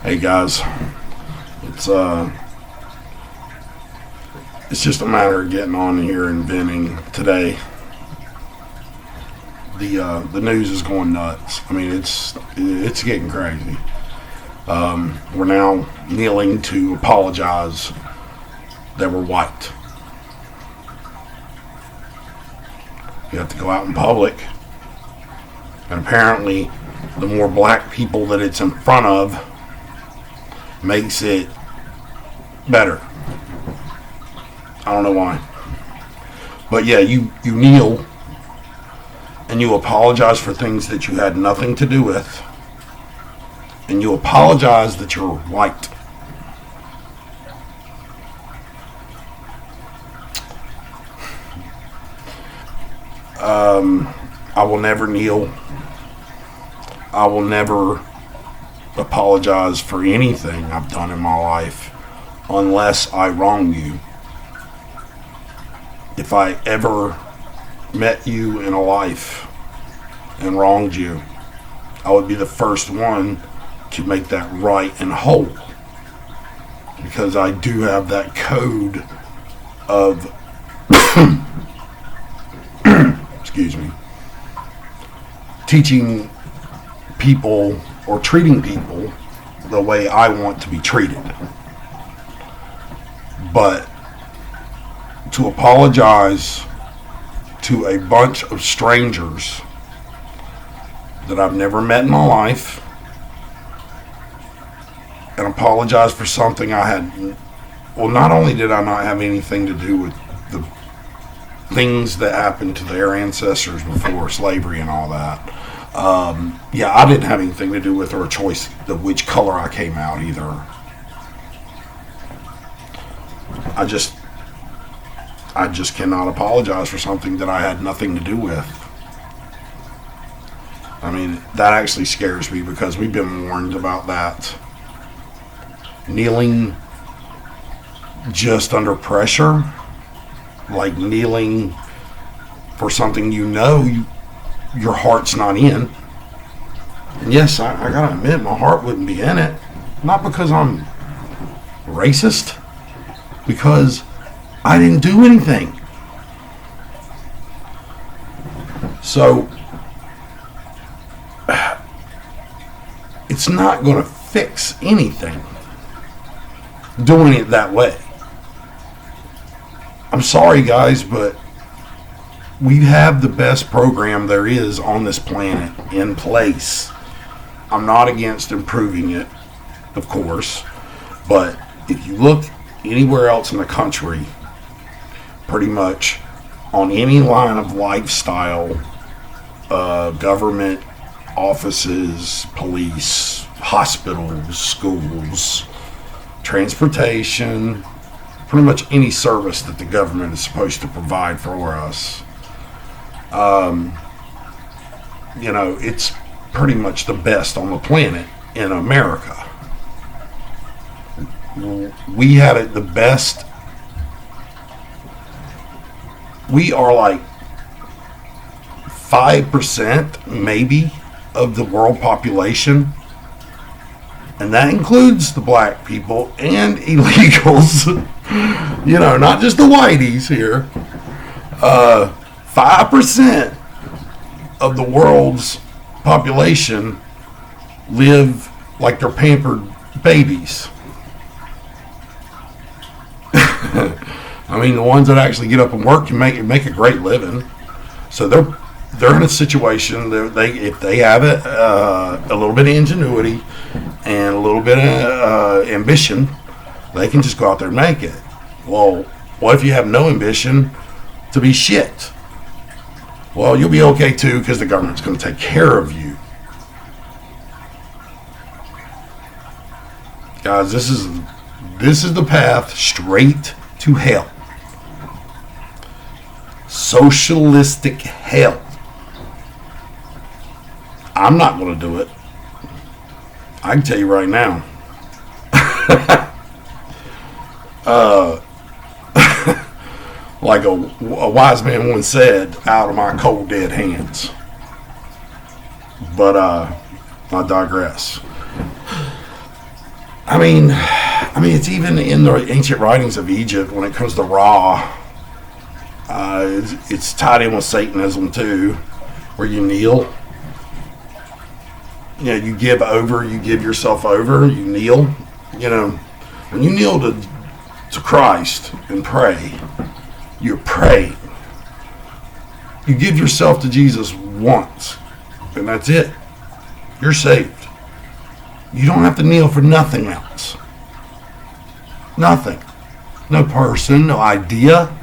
Hey guys, it's it's just a matter of getting on here and venting today. The news is going nuts. I mean, it's getting crazy. We're now kneeling to apologize that we're white. You have to go out in public, and apparently, the more black people that it's in front of makes it better. I don't know why. But yeah, you kneel and you apologize for things that you had nothing to do with. And you apologize that you're white. I will never kneel. I will never apologize for anything I've done in my life unless I wrong you. If I ever met you in a life and wronged you, I would be the first one to make that right and whole, because I do have that code of excuse me, teaching people or treating people the way I want to be treated. But to apologize to a bunch of strangers that I've never met in my life and apologize for something I had, well, not only did I not have anything to do with the things that happened to their ancestors before slavery and all that. Yeah, I didn't have anything to do with or a choice of which color I came out either. I just cannot apologize for something that I had nothing to do with. I mean, that actually scares me because we've been warned about that. Kneeling just under pressure, like kneeling for something your heart's not in. And yes, I gotta admit, my heart wouldn't be in it. Not because I'm racist, because I didn't do anything. So, it's not going to fix anything doing it that way. I'm sorry, guys, but we have the best program there is on this planet in place. I'm not against improving it, of course, but if you look anywhere else in the country, pretty much on any line of lifestyle, government offices, police, hospitals, schools, transportation, pretty much any service that the government is supposed to provide for us, it's pretty much the best on the planet in America. We have it the best. We are like 5% maybe of the world population, and that includes the black people and illegals. Not just the whiteys here. 5% of the world's population live like they're pampered babies. I mean, the ones that actually get up and work can make a great living. So they're in a situation that if they have it, a little bit of ingenuity and a little bit of ambition, they can just go out there and make it. Well, what if you have no ambition to be shit? Well, you'll be okay too, because the government's going to take care of you. Guys, this is the path straight to hell. Socialistic hell. I'm not going to do it. I can tell you right now. Like a wise man once said, out of my cold dead hands. But I digress. It's even in the ancient writings of Egypt when it comes to Ra. It's tied in with Satanism too, where you kneel. You give over, you give yourself over, you kneel. When you kneel to Christ and pray, you're praying. You give yourself to Jesus once, and that's it. You're saved. You don't have to kneel for nothing else. Nothing. No person, no idea,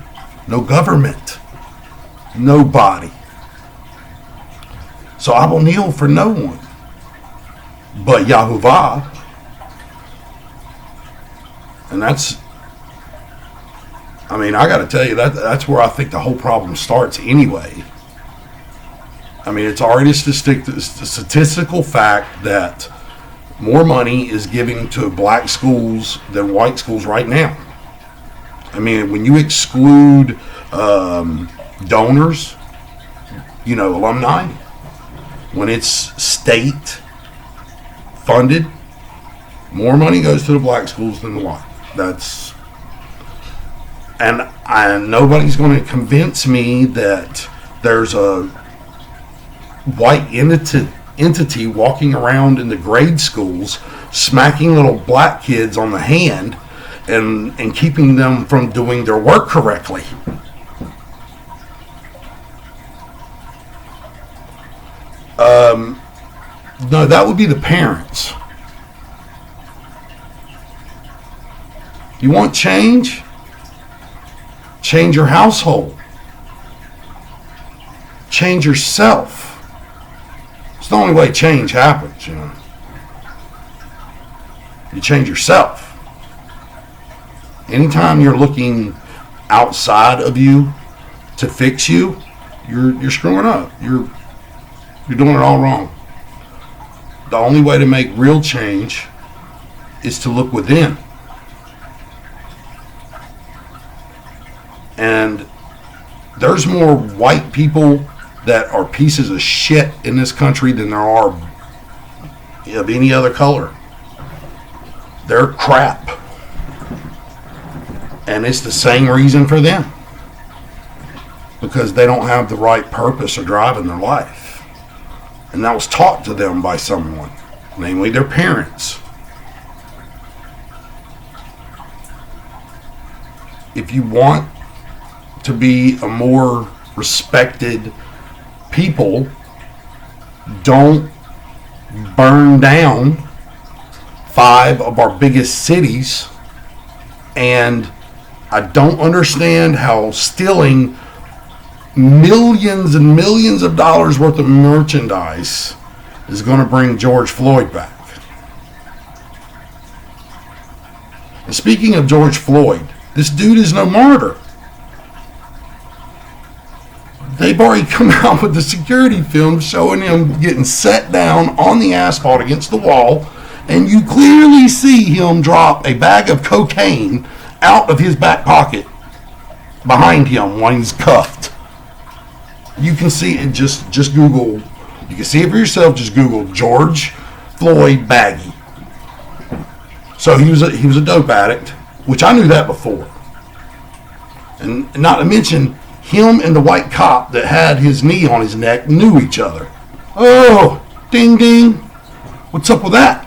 no government, nobody. So I will kneel for no one but Yahuwah. And that's, I got to tell you, that's where I think the whole problem starts anyway. It's already a statistical fact that more money is given to black schools than white schools right now. When you exclude donors, alumni, when it's state funded, more money goes to the black schools than the white. And nobody's going to convince me that there's a white entity walking around in the grade schools smacking little black kids on the hand and keeping them from doing their work correctly. No, that would be the parents. You want change? Change your household. Change yourself. It's the only way change happens, You change yourself. Anytime you're looking outside of you to fix you, you're screwing up. You're doing it all wrong. The only way to make real change is to look within. And there's more white people that are pieces of shit in this country than there are of any other color. They're crap. And it's the same reason for them. Because they don't have the right purpose or drive in their life. And that was taught to them by someone, namely their parents. If you want to be a more respected people, don't burn down 5 of our biggest cities. And I don't understand how stealing millions and millions of dollars worth of merchandise is going to bring George Floyd back. And speaking of George Floyd, this dude is no martyr. They've already come out with the security film showing him getting set down on the asphalt against the wall, and you clearly see him drop a bag of cocaine out of his back pocket behind him when he's cuffed. You can see it, just Google, you can see it for yourself, just Google George Floyd baggie. So he was a dope addict, which I knew that before. And not to mention, him and the white cop that had his knee on his neck knew each other. Oh, ding ding. What's up with that?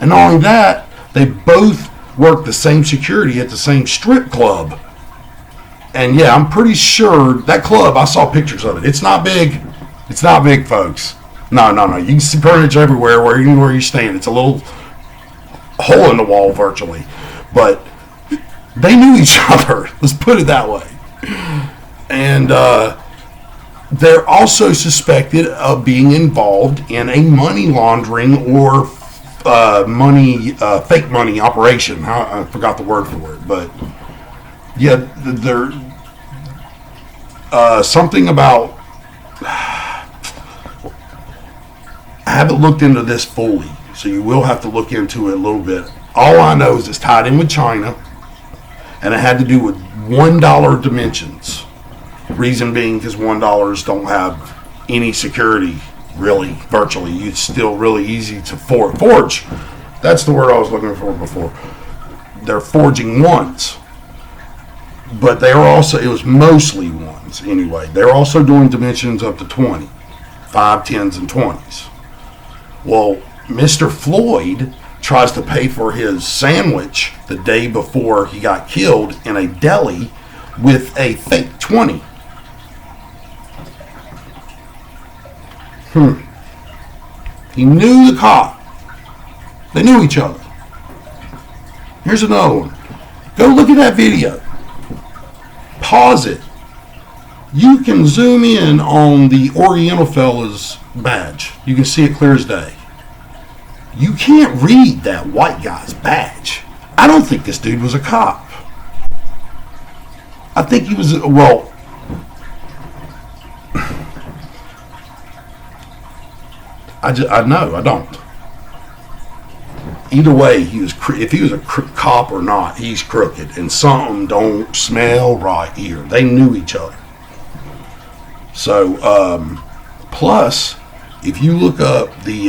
And not only that, they both worked the same security at the same strip club. And yeah, I'm pretty sure that club, I saw pictures of it. It's not big. It's not big, folks. No. You can see furniture everywhere, anywhere you stand. It's a little hole in the wall virtually. But they knew each other. Let's put it that way. And they're also suspected of being involved in a money laundering or fake money operation. I forgot the word for it. But yeah, they're something about, I haven't looked into this fully, so you will have to look into it a little bit. All I know is it's tied in with China, and it had to do with $1 dimensions. Reason being because $1 don't have any security, really, virtually. It's still really easy to forge. That's the word I was looking for before. They're forging ones. But they are also, it was mostly ones anyway. They're also doing dimensions up to 20. 5, 10s, and 20s. Well, Mr. Floyd tries to pay for his sandwich the day before he got killed in a deli with a fake 20. He knew the cop. They knew each other. Here's another one. Go look at that video. Pause it. You can zoom in on the Oriental fella's badge. You can see it clear as day. You can't read that white guy's badge. I don't think this dude was a cop. I think he was, well, I know, I don't. Either way, if he was a cop or not, he's crooked, and something don't smell right here. They knew each other. So, plus, if you look up the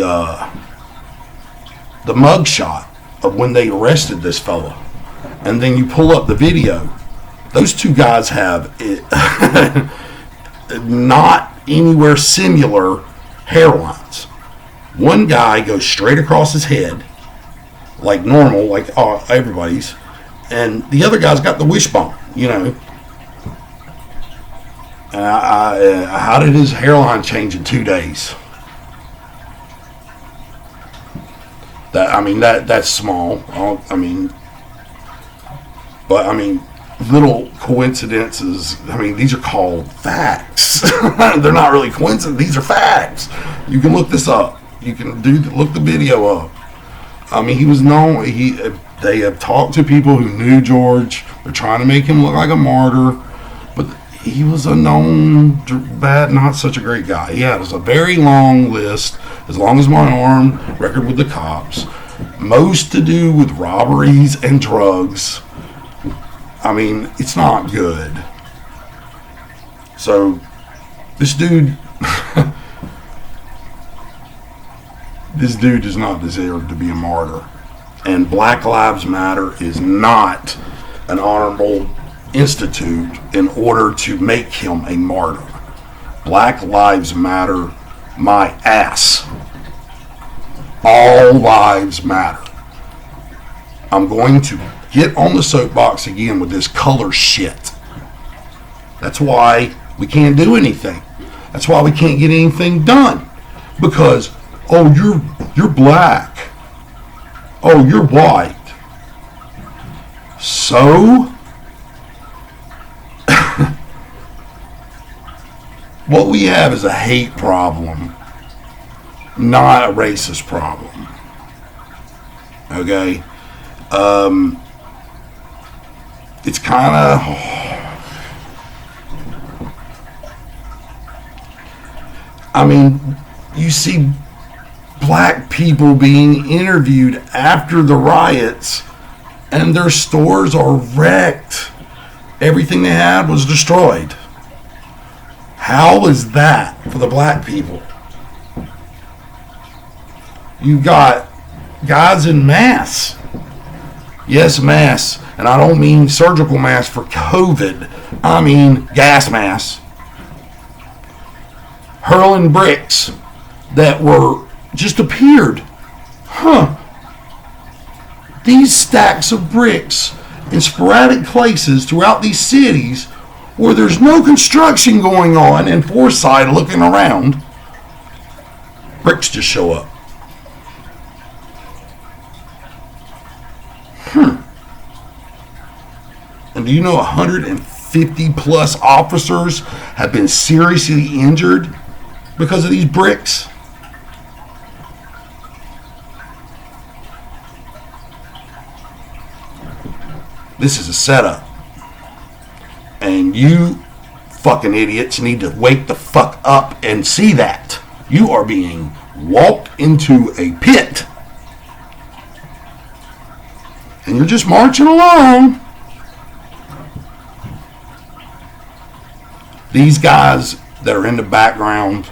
mug shot of when they arrested this fella, and then you pull up the video, those two guys have not anywhere similar hairlines. One guy goes straight across his head, like normal, like everybody's, and the other guy's got the wishbone, you know. How did his hairline change in 2 days? That's small. Little coincidences. These are called facts. They're not really coincidences. These are facts. You can look this up. You can look the video up. He was known. They have talked to people who knew George. They're trying to make him look like a martyr, but he was a known bad, not such a great guy. He had a very long list, as long as my arm, record with the cops, most to do with robberies and drugs. It's not good. So, this dude, does not deserve to be a martyr. And Black Lives Matter is not an honorable institute in order to make him a martyr. Black Lives Matter, my ass. All lives matter. I'm going to get on the soapbox again with this color shit. That's why we can't do anything. That's why we can't get anything done. Because, you're black. Oh, you're white. So, what we have is a hate problem, not a racist problem. Okay? It's kind of... you see black people being interviewed after the riots, and their stores are wrecked. Everything they had was destroyed. How is that for the black people? You got guys in masks. Yes, masks. And I don't mean surgical masks for COVID. I mean gas masks. Hurling bricks that were just appeared. These stacks of bricks in sporadic places throughout these cities where there's no construction going on and Forsyth looking around. Bricks just show up. And do you know 150 plus officers have been seriously injured because of these bricks? This is a setup. And you fucking idiots need to wake the fuck up and see that. You are being walked into a pit. And you're just marching along. These guys that are in the background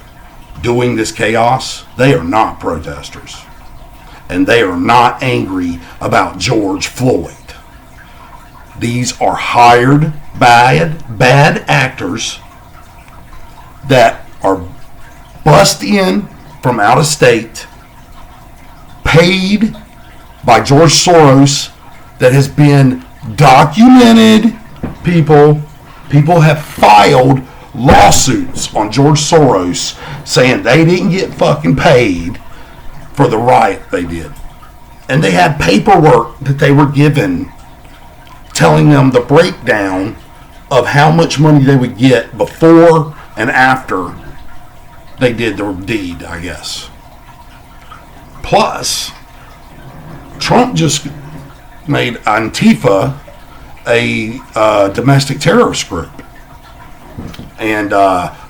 doing this chaos, they are not protesters. and they are not angry about George Floyd. These are hired bad actors that are bussed in from out of state, paid by George Soros, that has been documented. People have filed lawsuits on George Soros saying they didn't get fucking paid for the riot they did. And they had paperwork that they were given telling them the breakdown of how much money they would get before and after they did the deed, I guess. Plus, Trump just made Antifa a domestic terrorist group. And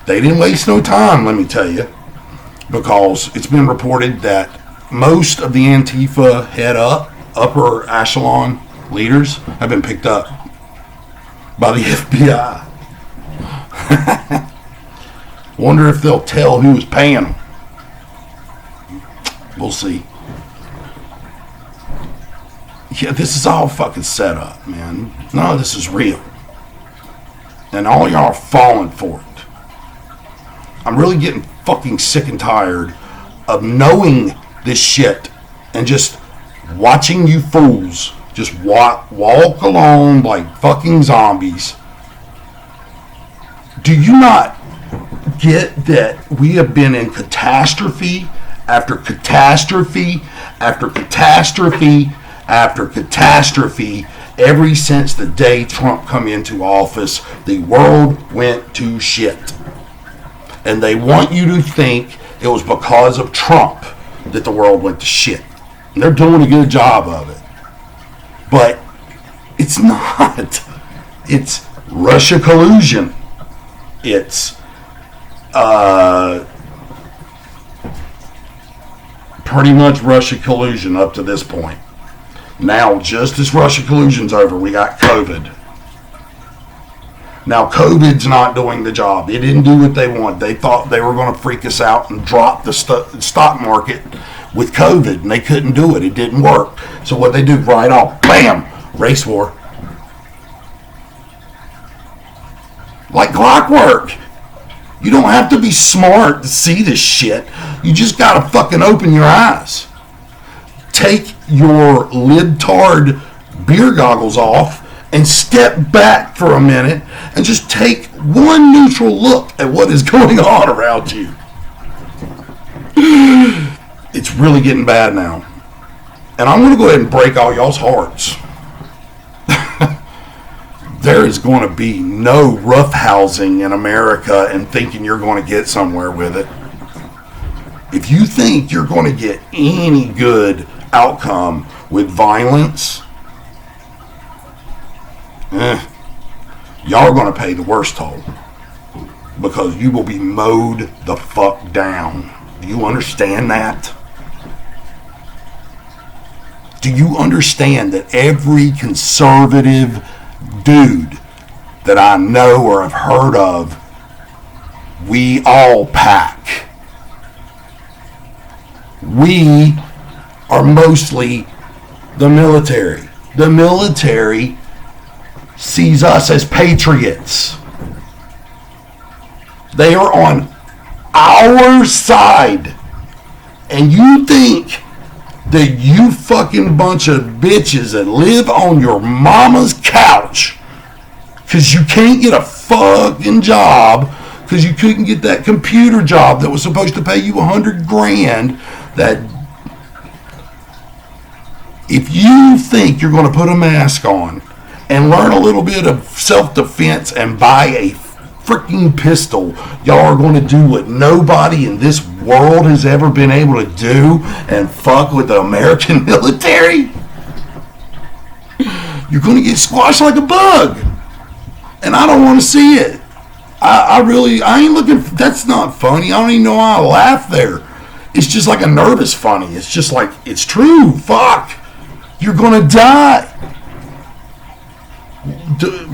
they didn't waste no time, let me tell you, because it's been reported that most of the Antifa upper echelon leaders have been picked up by the FBI. Wonder if they'll tell who was paying them. We'll see. Yeah, this is all fucking set up, man. None of this is real. And all y'all are falling for it. I'm really getting fucking sick and tired of knowing this shit and just watching you fools just walk along like fucking zombies. Do you not get that we have been in catastrophe after catastrophe after catastrophe after catastrophe ever since the day Trump come into office? The world went to shit. And they want you to think it was because of Trump that the world went to shit. And they're doing a good job of it. But it's not. It's Russia collusion. It's pretty much Russia collusion up to this point. Now, just as Russia collusion's over, we got COVID. Now, COVID's not doing the job. It didn't do what they wanted. They thought they were going to freak us out and drop the stock market with COVID, and they couldn't do it. It didn't work. So what they do, right off, bam, race war. Like clockwork. You don't have to be smart to see this shit. You just got to fucking open your eyes. Take your libtard beer goggles off and step back for a minute and just take one neutral look at what is going on around you. It's really getting bad now. And I'm going to go ahead and break all y'all's hearts. There is going to be no roughhousing in America and thinking you're going to get somewhere with it. If you think you're going to get any good outcome with violence, y'all are going to pay the worst toll, because you will be mowed the fuck down. Do you understand that? Do you understand that every conservative dude that I know or have heard of, we all pack? We are mostly the military. The military sees us as patriots. They are on our side. And you think that you fucking bunch of bitches that live on your mama's couch because you can't get a fucking job, because you couldn't get that computer job that was supposed to pay you $100,000, that if you think you're going to put a mask on and learn a little bit of self-defense and buy a freaking pistol, y'all are going to do what nobody in this world has ever been able to do and fuck with the American military? You're going to get squashed like a bug. And I don't want to see it. I ain't looking, that's not funny. I don't even know why I laugh there. It's just like a nervous funny. It's just like, it's true. Fuck. You're going to die.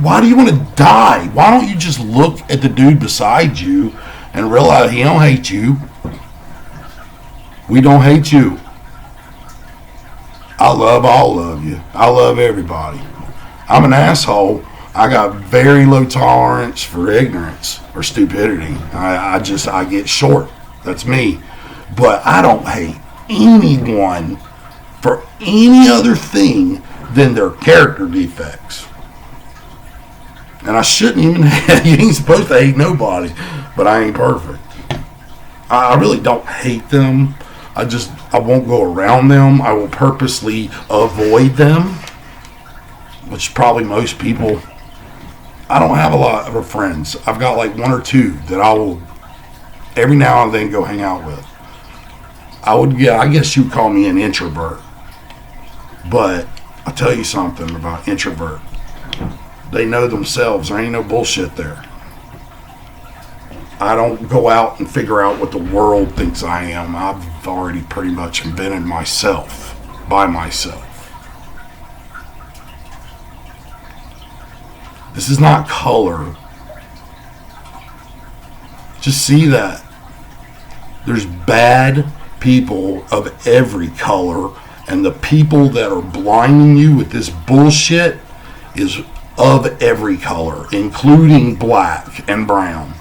Why do you want to die? Why don't you just look at the dude beside you and realize he don't hate you? We don't hate you. I love all of you. I love everybody. I'm an asshole. I got very low tolerance for ignorance or stupidity. I get short. That's me. But I don't hate anyone for any other thing than their character defects. And I shouldn't even you ain't supposed to hate nobody, but I ain't perfect. I really don't hate them. I won't go around them. I will purposely avoid them, which probably most people. I don't have a lot of friends. I've got like one or two that I will every now and then go hang out with. I guess you'd call me an introvert. But I'll tell you something about introvert. They know themselves. There ain't no bullshit there. I don't go out and figure out what the world thinks I am. I've already pretty much invented myself by myself. This is not color. Just see that. There's bad people of every color, and the people that are blinding you with this bullshit is of every color, including black and brown.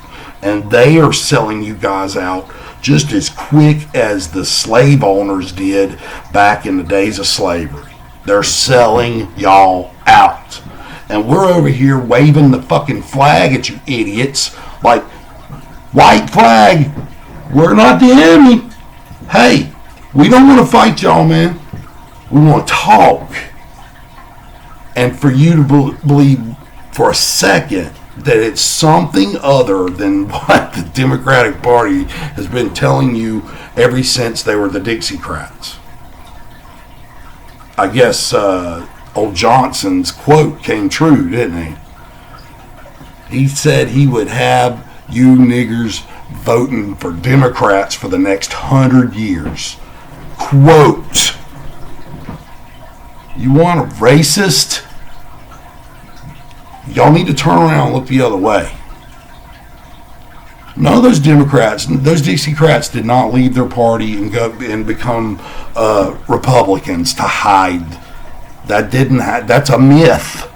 And they are selling you guys out just as quick as the slave owners did back in the days of slavery. They're selling y'all out. And we're over here waving the fucking flag at you idiots. Like, white flag, we're not the enemy. Hey, we don't want to fight y'all, man. We want to talk. And for you to believe for a second that it's something other than what the Democratic Party has been telling you ever since they were the Dixiecrats. I guess old Johnson's quote came true, didn't he? He said he would have you niggers voting for Democrats for the next 100 years. Quote. You want a racist? Y'all need to turn around and look the other way. None of those Democrats, those Dixiecrats did not leave their party and go and become Republicans to hide. That's a myth.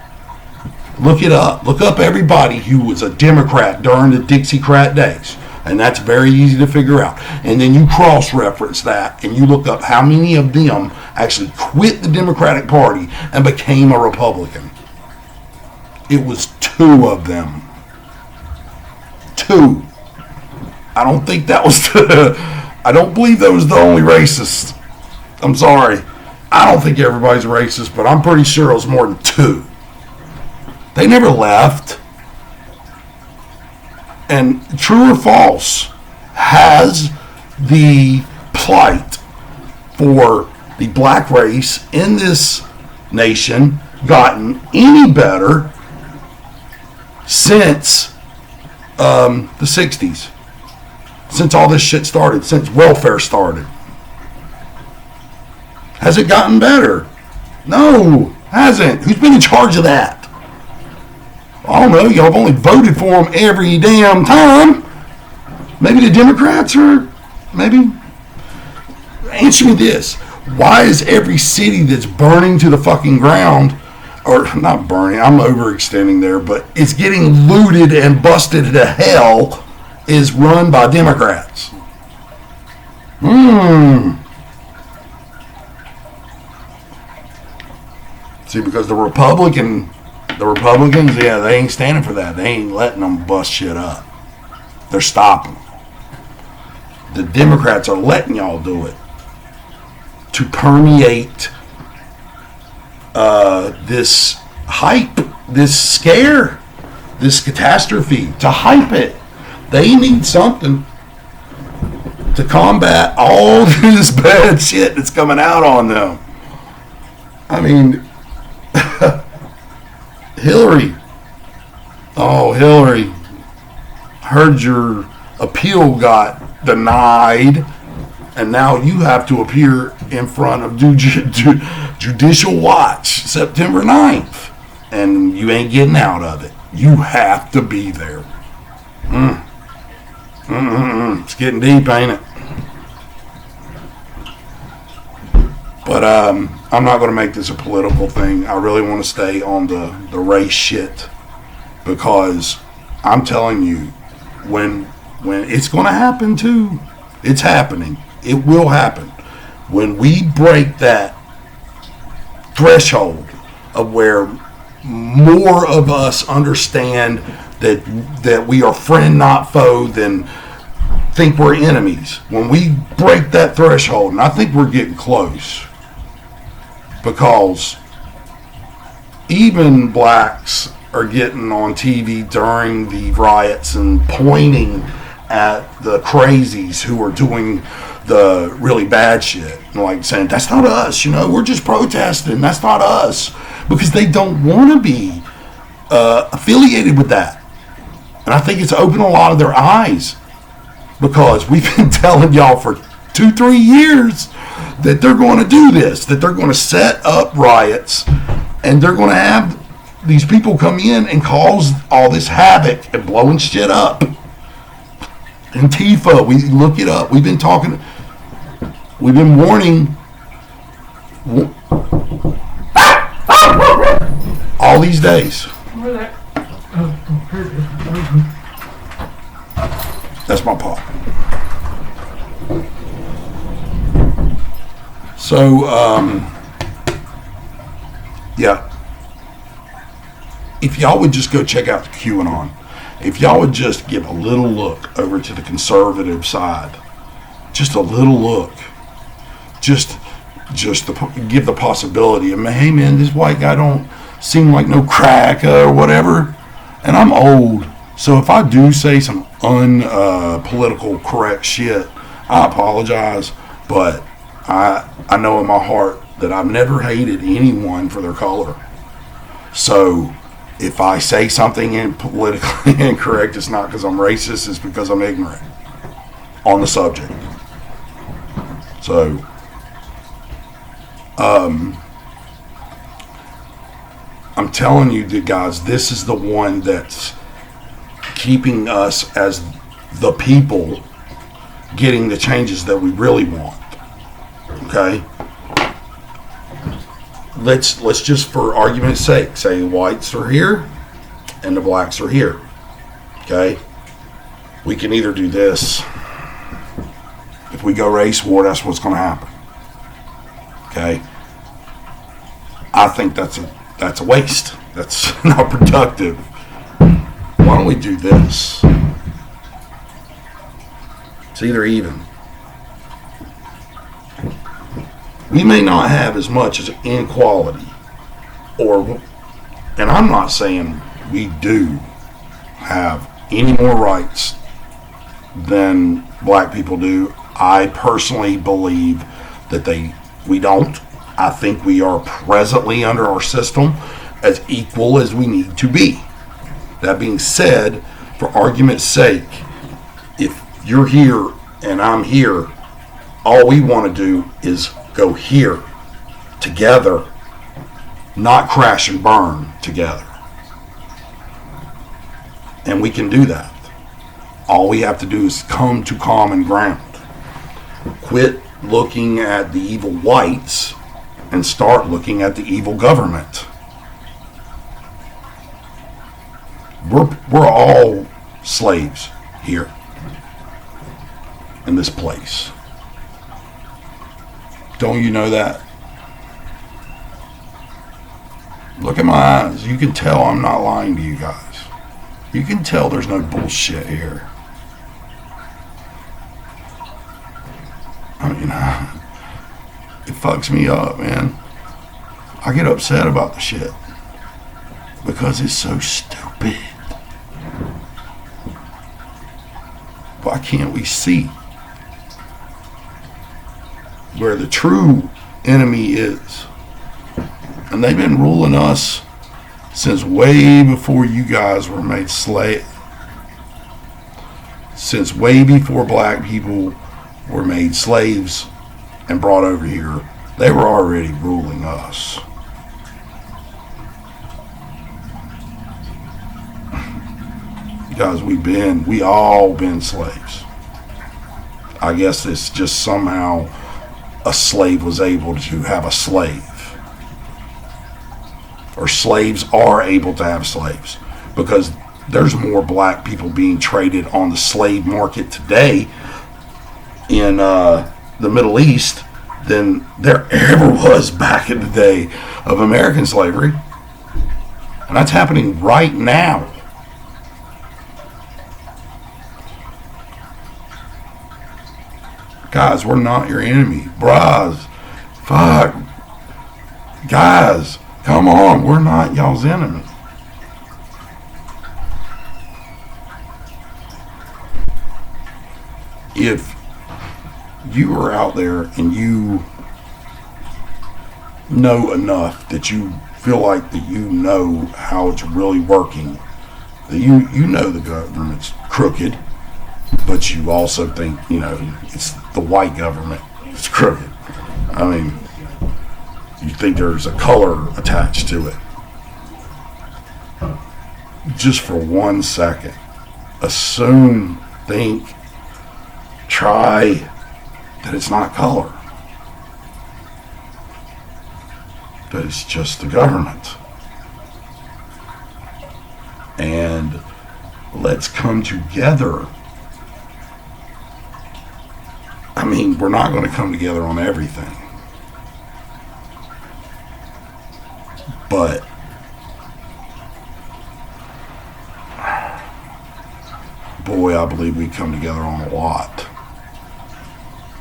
Look it up. Look up everybody who was a Democrat during the Dixiecrat days. And that's very easy to figure out. And then you cross-reference that and you look up how many of them actually quit the Democratic Party and became a Republican. It was 2 of them. 2. I don't think that was I don't believe that was the only racist. I'm sorry. I don't think everybody's racist, but I'm pretty sure it was more than 2. They never left. And true or false, has the plight for the black race in this nation gotten any better since the 60s? Since all this shit started, since welfare started? Has it gotten better? No, hasn't. Who's been in charge of that? I don't know. Y'all have only voted for them every damn time. Maybe the Democrats or maybe. Answer me this. Why is every city that's burning to the fucking ground, or not burning, I'm overextending there, but it's getting looted and busted to hell, is run by Democrats? See, because the Republicans, yeah, they ain't standing for that. They ain't letting them bust shit up. They're stopping. The Democrats are letting y'all do it to permeate this hype, this scare, this catastrophe, to hype it. They need something to combat all this bad shit that's coming out on them. I mean, Hillary. Oh, Hillary. Heard your appeal got denied, and now you have to appear in front of Judicial Watch September 9th, and you ain't getting out of it. You have to be there. It's getting deep, ain't it? But I'm not going to make this a political thing. I really want to stay on the race shit, because I'm telling you, when it's going to happen too, it's happening. It will happen. When we break that threshold of where more of us understand that we are friend not foe than think we're enemies. When we break that threshold, and I think we're getting close, because even blacks are getting on TV during the riots and pointing at the crazies who are doing the really bad shit, and like saying, that's not us, we're just protesting, that's not us, because they don't want to be affiliated with that. And I think it's opened a lot of their eyes, because we've been telling y'all for 2-3 years that they're going to do this, that they're going to set up riots, and they're going to have these people come in and cause all this havoc and blowing shit up. Antifa, we look it up. We've been warning all these days. That's my paw. So, yeah. If y'all would just go check out the QAnon, if y'all would just give a little look over to the conservative side, just a little look, just give the possibility of, hey man, this white guy don't seem like no crack or whatever, and I'm old, so if I do say some unpolitical correct shit, I apologize, but I know in my heart that I've never hated anyone for their color. So if I say something politically incorrect, it's not because I'm racist, it's because I'm ignorant on the subject. So, I'm telling you, guys, this is the one that's keeping us as the people getting the changes that we really want. Okay? Let's just, for argument's sake, say the whites are here and the blacks are here. Okay? We can either do this. If we go race war, that's what's going to happen. Okay? I think that's a waste. That's not productive. Why don't we do this? It's either even. We may not have as much as inequality, and I'm not saying we do have any more rights than black people do. I personally believe that we don't. I think we are presently under our system as equal as we need to be. That being said, for argument's sake, if you're here and I'm here, all we want to do is go here together, not crash and burn together. And we can do that. All we have to do is come to common ground. Quit looking at the evil whites and start looking at the evil government. We're all slaves here in this place. Don't you know that? Look at my eyes. You can tell I'm not lying to you guys. You can tell there's no bullshit here. I mean, it fucks me up, man. I get upset about the shit because it's so stupid. Why can't we see where the true enemy is? And they've been ruling us since way before you guys were made slaves. Since way before black people were made slaves and brought over here, they were already ruling us. Guys, we all been slaves. I guess it's just somehow a slave was able to have a slave, or slaves are able to have slaves, because there's more black people being traded on the slave market today in the Middle East than there ever was back in the day of American slavery. And that's happening right now. Guys, we're not your enemy. Bros, fuck. Guys, come on. We're not y'all's enemy. If you are out there and you know enough that you feel like that you know how it's really working, that you know the government's crooked, but you also think, it's the white government that's crooked. I mean, you think there's a color attached to it. Just for 1 second, assume, think, try that it's not color. That it's just the government. And let's come together. I mean, we're not going to come together on everything. But boy, I believe we come together on a lot.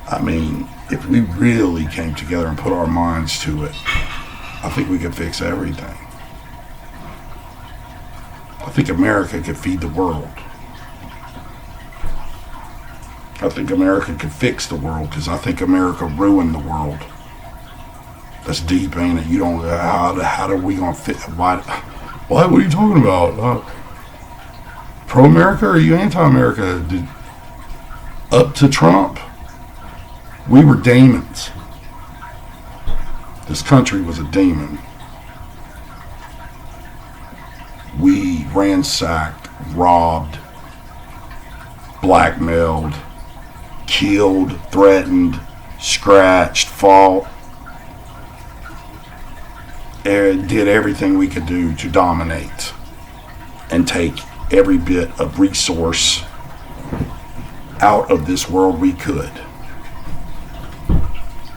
I mean, if we really came together and put our minds to it, I think we could fix everything. I think America could feed the world. I think America could fix the world, because I think America ruined the world. That's deep, ain't it? You don't. How are we gonna fit? Why? What are you talking about? Pro-America, or are you anti-America? Up to Trump, we were demons. This country was a demon. We ransacked, robbed, blackmailed, killed, threatened, scratched, fought, and did everything we could do to dominate and take every bit of resource out of this world we could.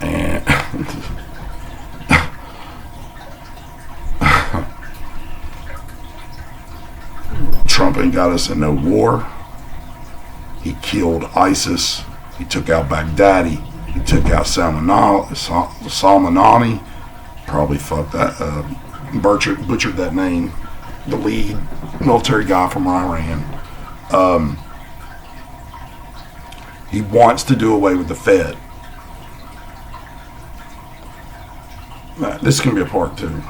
And Trump ain't got us in no war. He killed ISIS. He took out Baghdadi. He took out Salmanani. Probably fucked that, butchered that name. The lead military guy from Iran. He wants to do away with the Fed. This is going to be a part 2.